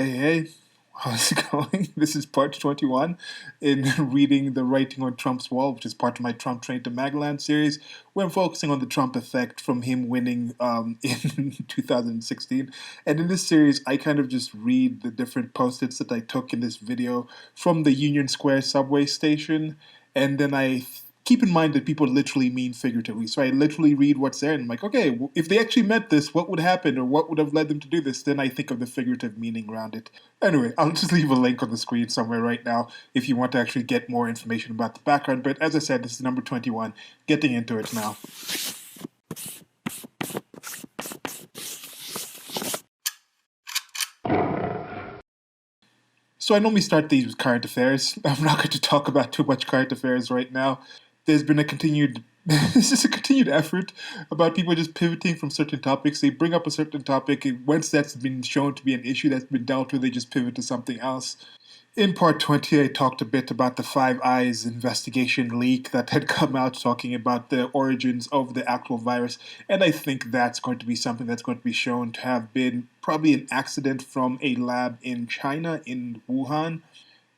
Hey, how's it going? This is part 21 in reading The Writing on Trump's Wall, which is part of my Trump Train to Magaland series, where I'm focusing on the Trump effect from him winning in 2016. And in this series, I kind of just read the different post-its that I took in this video from the Union Square subway station, and then I keep in mind that people literally mean figuratively. So I literally read what's there and I'm like, okay, if they actually meant this, what would happen or what would have led them to do this? Then I think of the figurative meaning around it. Anyway, I'll just leave a link on the screen somewhere right now if you want to actually get more information about the background. But as I said, this is number 21. Getting into it now. So I normally start these with current affairs. I'm not going to talk about too much current affairs right now. There's been a continued this is a continued effort about people just pivoting from certain topics. They bring up a certain topic, and once that's been shown to be an issue that's been dealt with, they just pivot to something else. In part 20, I talked a bit about the Five Eyes investigation leak that had come out talking about the origins of the actual virus, and I think that's going to be something that's going to be shown to have been probably an accident from a lab in China, in Wuhan.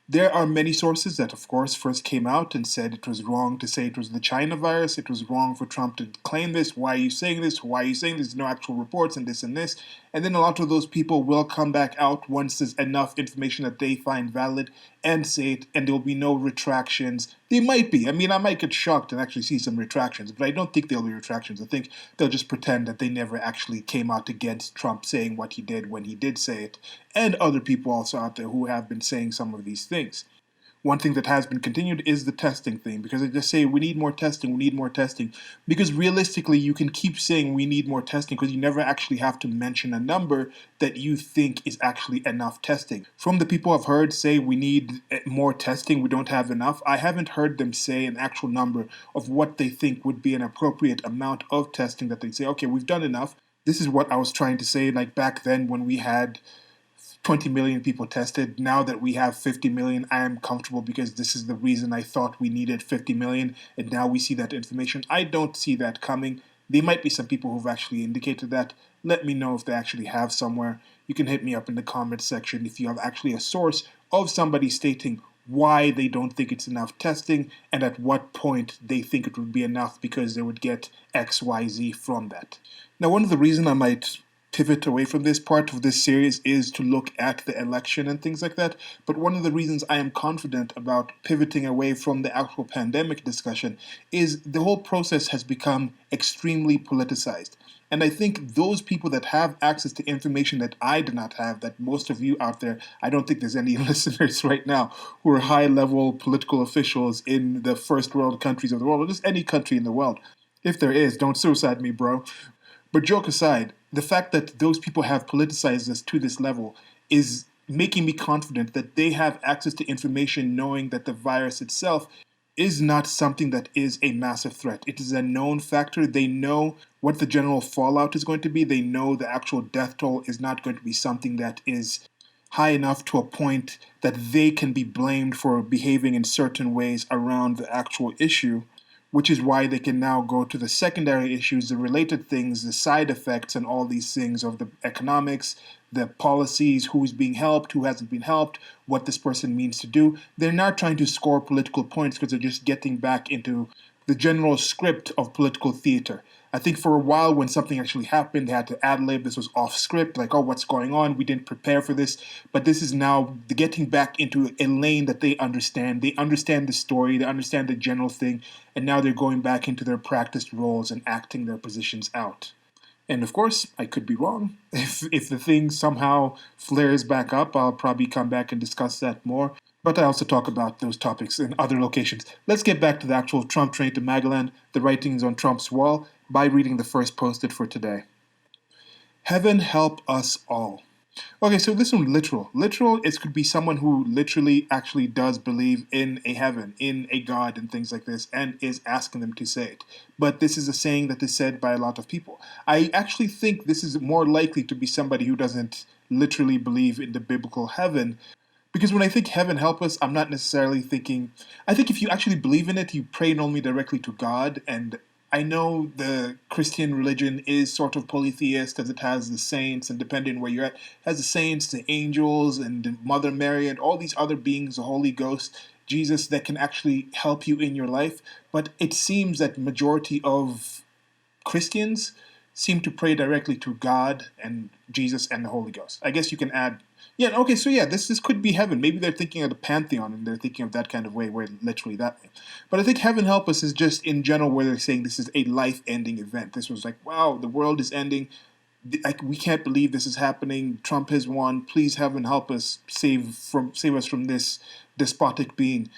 There are many sources that, of course, first came out and said it was wrong to say it was the China virus. It was wrong for Trump to claim this. Why are you saying this? Why are you saying there's no actual reports and this and this? And then a lot of those people will come back out once there's enough information that they find valid and say it, and there will be no retractions. They might be. I mean, I might get shocked and actually see some retractions, but I don't think there'll be retractions. I think they'll just pretend that they never actually came out against Trump saying what he did when he did say it, and other people also out there who have been saying some of these things. One thing that has been continued is the testing thing, because they just say we need more testing, we need more testing. Because realistically, you can keep saying we need more testing because you never actually have to mention a number that you think is actually enough testing. From the people I've heard say we need more testing, we don't have enough, I haven't heard them say an actual number of what they think would be an appropriate amount of testing that they say, okay, we've done enough. This is what I was trying to say, like back then when we had 20 million people tested. Now that we have 50 million, I am comfortable because this is the reason I thought we needed 50 million, and now we see that information. I don't see that coming. There might be some people who've actually indicated that. Let me know if they actually have somewhere. You can hit me up in the comments section if you have actually a source of somebody stating why they don't think it's enough testing and at what point they think it would be enough because they would get XYZ from that. Now, one of the reasons I might pivot away from this part of this series is to look at the election and things like that. But one of the reasons I am confident about pivoting away from the actual pandemic discussion is the whole process has become extremely politicized. And I think those people that have access to information that I do not have, that most of you out there, I don't think there's any listeners right now who are high level political officials in the first world countries of the world, or just any country in the world. If there is, don't suicide me, bro. But joke aside, the fact that those people have politicized this to this level is making me confident that they have access to information knowing that the virus itself is not something that is a massive threat. It is a known factor. They know what the general fallout is going to be. They know the actual death toll is not going to be something that is high enough to a point that they can be blamed for behaving in certain ways around the actual issue, which is why they can now go to the secondary issues, the related things, the side effects, and all these things of the economics, the policies, who's being helped, who hasn't been helped, what this person means to do. They're not trying to score political points because they're just getting back into the general script of political theater. I think for a while when something actually happened, they had to ad-lib. This was off script, like, oh, what's going on? We didn't prepare for this. But this is now getting back into a lane that they understand. They understand the story, they understand the general thing, and now they're going back into their practiced roles and acting their positions out. And of course, I could be wrong. If the thing somehow flares back up, I'll probably come back and discuss that more. But I also talk about those topics in other locations. Let's get back to the actual Trump train to Magaland, the writings on Trump's wall, by reading the first post-it for today. Heaven help us all. Okay, so this one literal. Literal, it could be someone who literally actually does believe in a heaven, in a God and things like this, and is asking them to say it. But this is a saying that is said by a lot of people. I actually think this is more likely to be somebody who doesn't literally believe in the biblical heaven. Because when I think heaven help us, I'm not necessarily thinking. I think if you actually believe in it, you pray normally directly to God, and I know the Christian religion is sort of polytheist as it has the saints, and depending where you're at, has the saints, the angels, and Mother Mary, and all these other beings, the Holy Ghost, Jesus, that can actually help you in your life. But it seems that majority of Christians seem to pray directly to God and Jesus and the Holy Ghost. I guess you can add, yeah, okay, so yeah, this could be heaven. Maybe they're thinking of the pantheon and they're thinking of that kind of way, where literally that way. But I think heaven help us is just in general where they're saying this is a life-ending event. This was like, wow, the world is ending. We can't believe this is happening. Trump has won. Please heaven help us, save us from this despotic being.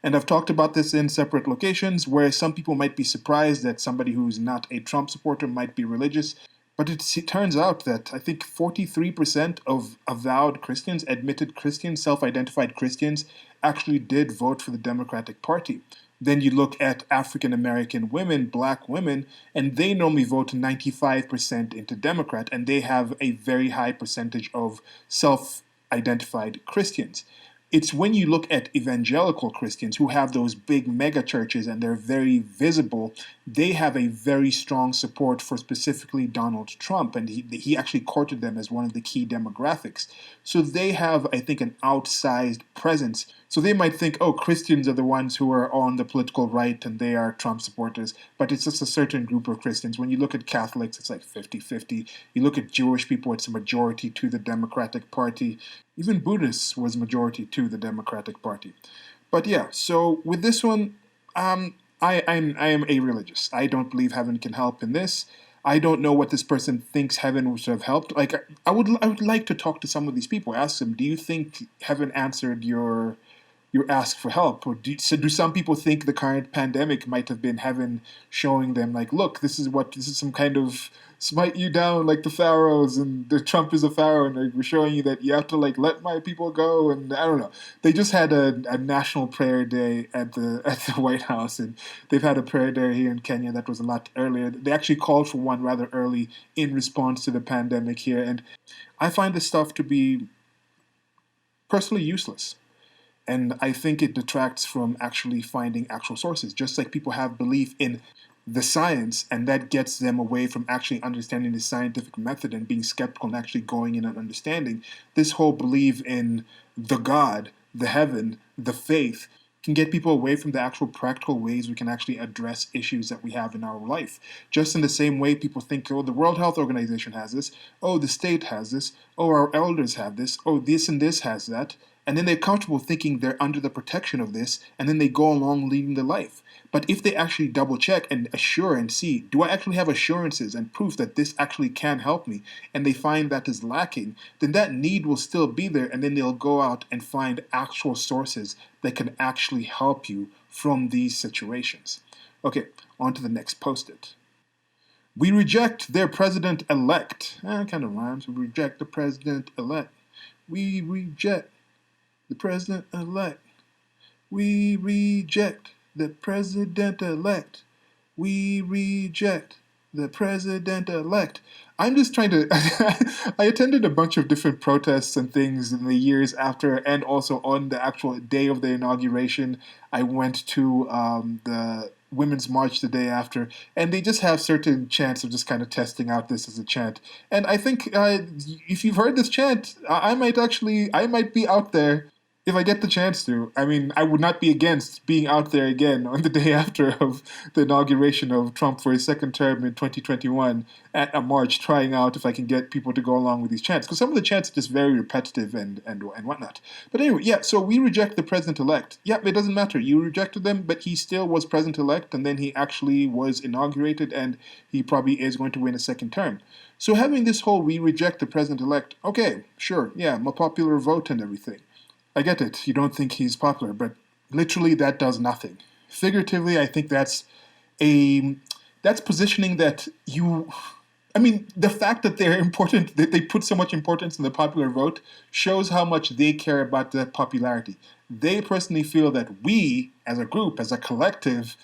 And I've talked about this in separate locations where some people might be surprised that somebody who's not a Trump supporter might be religious. But it turns out that I think 43% of avowed Christians, admitted Christians, self identified Christians, actually did vote for the Democratic Party. Then you look at African American women, black women, and they normally vote 95% into Democrat, and they have a very high percentage of self identified Christians. It's when you look at evangelical Christians who have those big mega churches and they're very visible, they have a very strong support for specifically Donald Trump, and he actually courted them as one of the key demographics. So they have, I think, an outsized presence. So they might think, oh, Christians are the ones who are on the political right and they are Trump supporters, but it's just a certain group of Christians. When you look at Catholics, it's like 50-50. You look at Jewish people, it's a majority to the Democratic Party. Even Buddhists was majority to the Democratic Party. But yeah, so with this one, I am a religious. I don't believe heaven can help in this. I don't know what this person thinks heaven would have helped. Like I would like to talk to some of these people. Ask them, do you think heaven answered your ask for help? Or do some people think the current pandemic might have been heaven showing them, like, look, this is some kind of smite you down like the pharaohs, and the Trump is a pharaoh, and we're showing you that you have to like let my people go, and I don't know. They just had a national prayer day at the at the White House, and they've had a prayer day here in Kenya that was a lot earlier. They actually called for one rather early in response to the pandemic here, and I find this stuff to be personally useless. And I think it detracts from actually finding actual sources. Just like people have belief in the science, and that gets them away from actually understanding the scientific method and being skeptical and actually going in and understanding. This whole belief in the God, the heaven, the faith can get people away from the actual practical ways we can actually address issues that we have in our life. Just in the same way people think, oh, the World Health Organization has this, oh, the state has this, oh, our elders have this, oh, this and this has that. And then they're comfortable thinking they're under the protection of this, and then they go along leading the life. But if they actually double check and assure and see, do I actually have assurances and proof that this actually can help me, and they find that is lacking, then that need will still be there, and then they'll go out and find actual sources that can actually help you from these situations. Okay, on to the next post-it. We reject their president-elect. Kind of rhymes. We reject the president-elect. We reject the president-elect. We reject the president-elect. We reject the president-elect. I'm just trying to. I attended a bunch of different protests and things in the years after, and also on the actual day of the inauguration. I went to the Women's March the day after, and they just have certain chants of just kind of testing out this as a chant. And I think if you've heard this chant, I might be out there if I get the chance to. I mean, I would not be against being out there again on the day after of the inauguration of Trump for his second term in 2021 at a march, trying out if I can get people to go along with these chants. Because some of the chants are just very repetitive and whatnot. But anyway, yeah, so we reject the president-elect. Yeah, it doesn't matter. You rejected them, but he still was president-elect, and then he actually was inaugurated, and he probably is going to win a second term. So having this whole we reject the president-elect, okay, sure, yeah, a popular vote and everything. I get it. You don't think he's popular, but literally that does nothing. Figuratively, I think that's positioning that you. I mean, the fact that they're important, that they put so much importance in the popular vote, shows how much they care about that popularity. They personally feel that we, as a group, as a collective,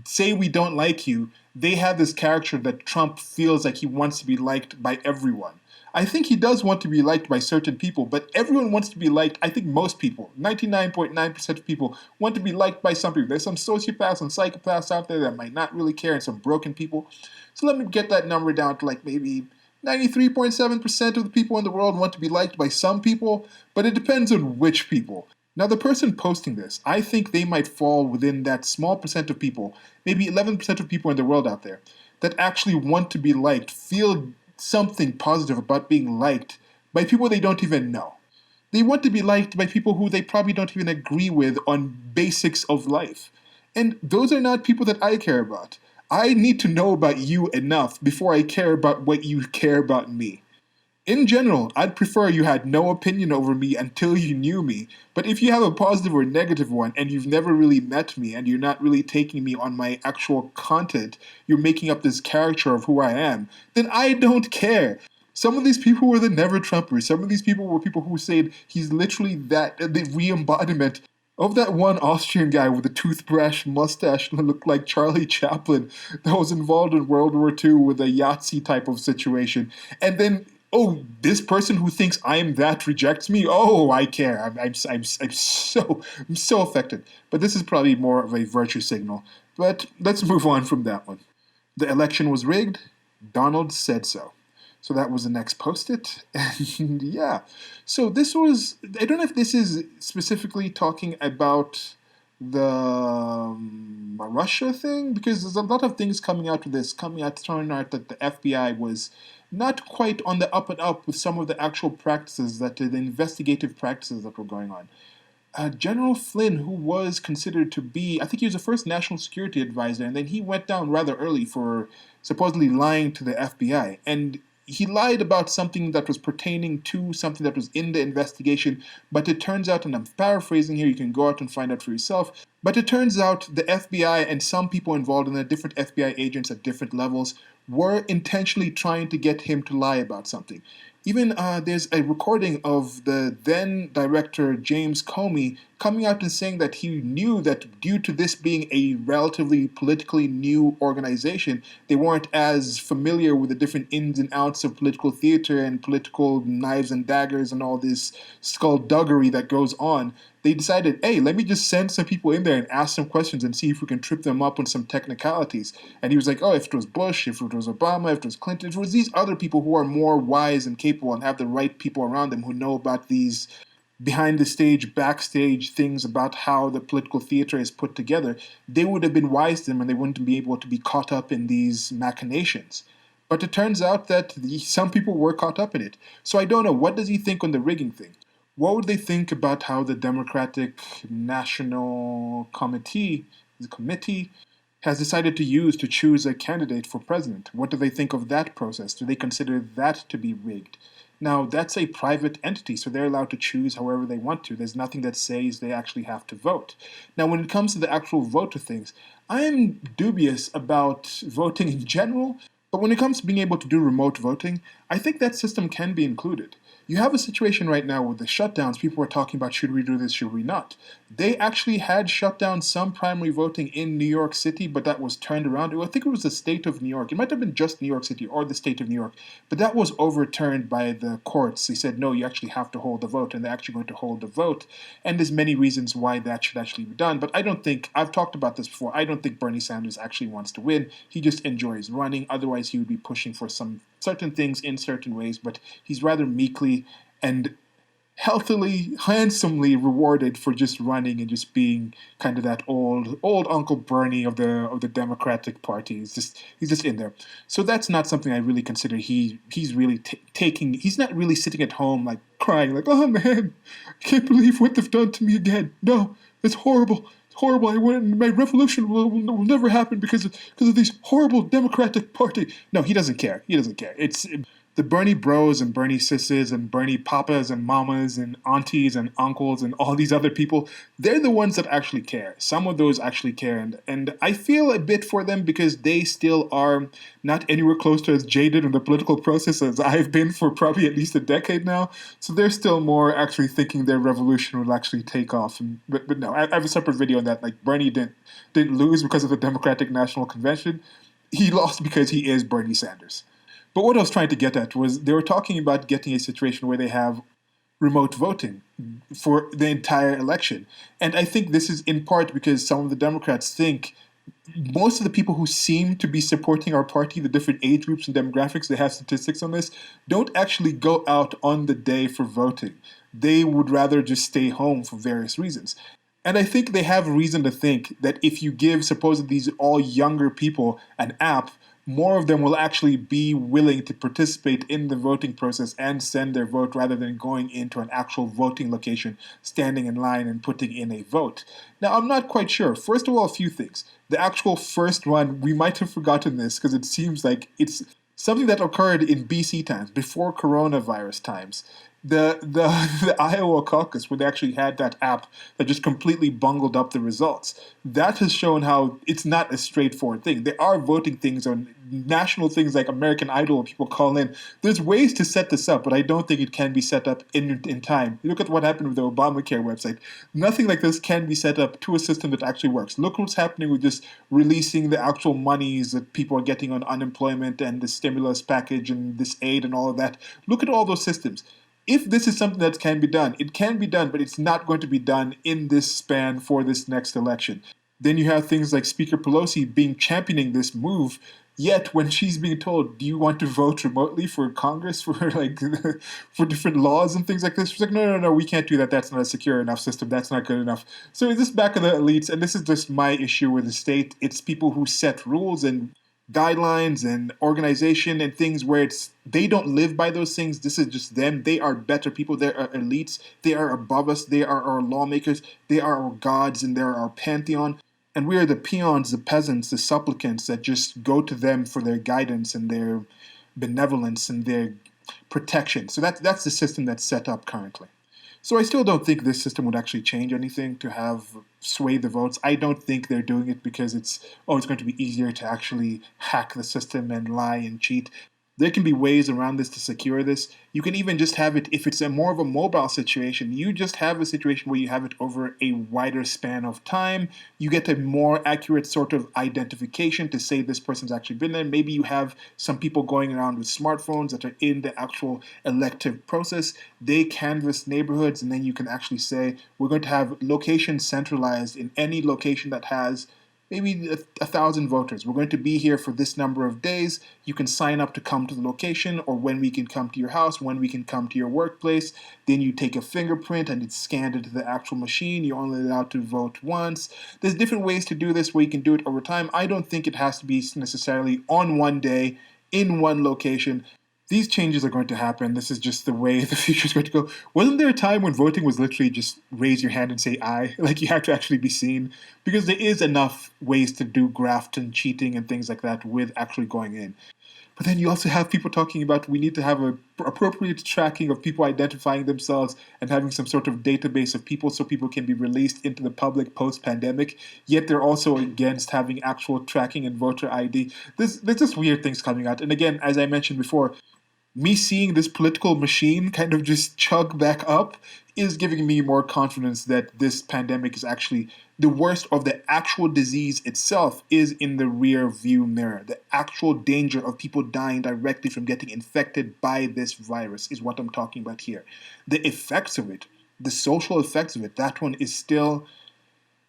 say we don't like you. They have this character that Trump feels like he wants to be liked by everyone. I think he does want to be liked by certain people, but everyone wants to be liked. I think most people, 99.9% of people, want to be liked by some people. There's some sociopaths and psychopaths out there that might not really care, and some broken people. So let me get that number down to like maybe 93.7% of the people in the world want to be liked by some people, but it depends on which people. Now, the person posting this, I think they might fall within that small percent of people, maybe 11% of people in the world out there, that actually want to be liked, feel something positive about being liked by people they don't even know. They want to be liked by people who they probably don't even agree with on basics of life. And those are not people that I care about. I need to know about you enough before I care about what you care about me. In general, I'd prefer you had no opinion over me until you knew me. But if you have a positive or negative one and you've never really met me and you're not really taking me on my actual content, you're making up this character of who I am, then I don't care. Some of these people were the never Trumpers. Some of these people were people who said he's literally the re embodiment of that one Austrian guy with a toothbrush mustache that looked like Charlie Chaplin that was involved in World War II with a Yahtzee type of situation. And then, oh, this person who thinks I'm that rejects me? Oh, I care. I'm so affected. But this is probably more of a virtue signal. But let's move on from that one. The election was rigged. Donald said so. So that was the next post-it. And yeah. So this was, I don't know if this is specifically talking about the Russia thing, because there's a lot of things coming out of this, turning out that the FBI was not quite on the up and up with some of the actual practices, the investigative practices that were going on. General Flynn, who was considered to be, I think he was the first national security advisor, and then he went down rather early for supposedly lying to the FBI. And he lied about something that was pertaining to something that was in the investigation, but it turns out, and I'm paraphrasing here, you can go out and find out for yourself, but it turns out the FBI and some people involved in the different FBI agents at different levels were intentionally trying to get him to lie about something. Even there's a recording of the then director James Comey coming out and saying that he knew that due to this being a relatively politically new organization, they weren't as familiar with the different ins and outs of political theater and political knives and daggers and all this skullduggery that goes on. They decided, hey, let me just send some people in there and ask some questions and see if we can trip them up on some technicalities. And he was like, oh, if it was Bush, if it was Obama, if it was Clinton, if it was these other people who are more wise and capable and have the right people around them who know about these behind the stage, backstage things about how the political theater is put together, they would have been wise to them and they wouldn't be able to be caught up in these machinations. But it turns out that some people were caught up in it. So I don't know, what does he think on the rigging thing? What would they think about how the Democratic National Committee, the committee, has decided to use to choose a candidate for president? What do they think of that process? Do they consider that to be rigged? Now, that's a private entity, so they're allowed to choose however they want to. There's nothing that says they actually have to vote. Now, when it comes to the actual vote of things, I am dubious about voting in general, but when it comes to being able to do remote voting, I think that system can be included. You have a situation right now with the shutdowns. People are talking about, should we do this, should we not? They actually had shut down some primary voting in New York City, but that was turned around. I think it was the state of New York. It might have been just New York City or the state of New York, but that was overturned by the courts. They said, no, you actually have to hold the vote, and they're actually going to hold the vote. And there's many reasons why that should actually be done, but I don't think, I've talked about this before, I don't think Bernie Sanders actually wants to win. He just enjoys running. Otherwise, he would be pushing for some certain things in certain ways, but he's rather meekly and healthily, handsomely rewarded for just running and just being kind of that old Uncle Bernie of the Democratic Party. He's just in there. So that's not something I really consider he's really taking. He's not really sitting at home like crying like, oh man, I can't believe what they've done to me again. No, it's horrible. Horrible! My revolution will never happen because of these horrible Democratic Party. No, he doesn't care. He doesn't care. It's the Bernie bros and Bernie sisses and Bernie papas and mamas and aunties and uncles and all these other people. They're the ones that actually care. Some of those actually care, and I feel a bit for them because they still are not anywhere close to as jaded in the political process as I've been for probably at least a decade now. So they're still more actually thinking their revolution will actually take off. But no, I have a separate video on that. Like Bernie didn't lose because of the Democratic National Convention. He lost because he is Bernie Sanders. But what I was trying to get at was they were talking about getting a situation where they have remote voting for the entire election. And I think this is in part because some of the Democrats think most of the people who seem to be supporting our party, the different age groups and demographics, they have statistics on this, don't actually go out on the day for voting. They would rather just stay home for various reasons. And I think they have reason to think that if you give supposedly these all younger people an app, more of them will actually be willing to participate in the voting process and send their vote rather than going into an actual voting location, standing in line and putting in a vote. Now, I'm not quite sure. First of all, a few things. The actual first one, we might have forgotten this because it seems like it's something that occurred in BC times, before coronavirus times. The Iowa caucus, when they actually had that app that just completely bungled up the results, that has shown how it's not a straightforward thing. There are voting things on national things like American Idol, people call in. There's ways to set this up, but I don't think it can be set up in time. Look at what happened with the Obamacare website. Nothing like this can be set up to a system that actually works. Look what's happening with just releasing the actual monies that people are getting on unemployment and the stimulus package and this aid and all of that. Look at all those systems. If this is something that can be done, it can be done, but it's not going to be done in this span for this next election. Then you have things like Speaker Pelosi being championing this move, yet when she's being told, "Do you want to vote remotely for Congress for like for different laws and things like this?" She's like, "No, no, no, we can't do that. That's not a secure enough system. That's not good enough." So is this back of the elites? And this is just my issue with the state. It's people who set rules and guidelines and organization and things where it's they don't live by those things. This is just them. They are better people. They are elites. They are above us. They are our lawmakers. They are our gods and they're our pantheon. And we are the peons, the peasants, the supplicants that just go to them for their guidance and their benevolence and their protection. So that's the system that's set up currently. So I still don't think this system would actually change anything to have sway the votes. I don't think they're doing it because it's going to be easier to actually hack the system and lie and cheat. There can be ways around this to secure this. You can even just have it, if it's a more of a mobile situation, you just have a situation where you have it over a wider span of time. You get a more accurate sort of identification to say this person's actually been there. Maybe you have some people going around with smartphones that are in the actual elective process. They canvass neighborhoods, and then you can actually say, we're going to have locations centralized in any location that has maybe 1,000 voters. We're going to be here for this number of days. You can sign up to come to the location, or when we can come to your house, when we can come to your workplace. Then you take a fingerprint and it's scanned into the actual machine. You're only allowed to vote once. There's different ways to do this where you can do it over time. I don't think it has to be necessarily on one day, in one location. These changes are going to happen. This is just the way the future is going to go. Wasn't there a time when voting was literally just raise your hand and say aye? Like you had to actually be seen? Because there is enough ways to do graft and cheating and things like that with actually going in. But then you also have people talking about we need to have a appropriate tracking of people identifying themselves and having some sort of database of people so people can be released into the public post-pandemic. Yet they're also against having actual tracking and voter ID. There's just weird things coming out. And again, as I mentioned before, me seeing this political machine kind of just chug back up is giving me more confidence that this pandemic is actually the worst of the actual disease itself is in the rear view mirror. The actual danger of people dying directly from getting infected by this virus is what I'm talking about here. The effects of it, the social effects of it, that one is still.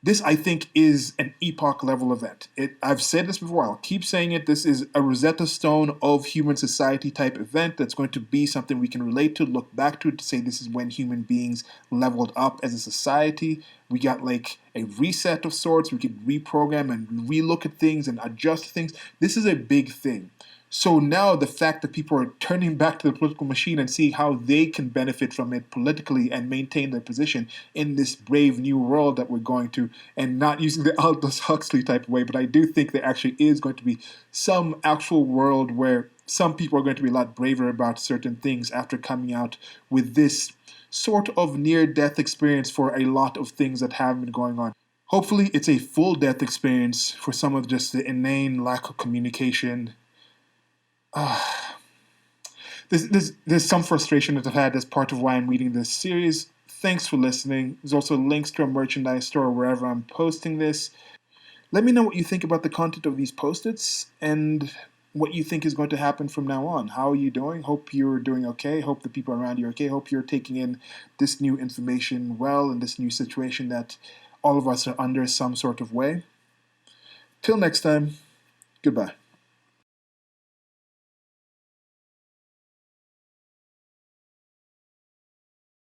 This, I think, is an epoch level event. I've said this before, I'll keep saying it. This is a Rosetta Stone of human society type event that's going to be something we can relate to, look back to say this is when human beings leveled up as a society. We got like a reset of sorts. We could reprogram and relook at things and adjust things. This is a big thing. So now the fact that people are turning back to the political machine and seeing how they can benefit from it politically and maintain their position in this brave new world that we're going to, and not using the Aldous Huxley type of way, but I do think there actually is going to be some actual world where some people are going to be a lot braver about certain things after coming out with this sort of near-death experience for a lot of things that have been going on. Hopefully it's a full death experience for some of just the inane lack of communication. There's some frustration that I've had as part of why I'm reading this series. Thanks for listening. There's also links to a merchandise store wherever I'm posting this. Let me know what you think about the content of these post-its, and what you think is going to happen from now on. How are you doing? Hope you're doing okay. Hope the people around you are okay. Hope you're taking in this new information well in this new situation that all of us are under some sort of way. Till next time, goodbye.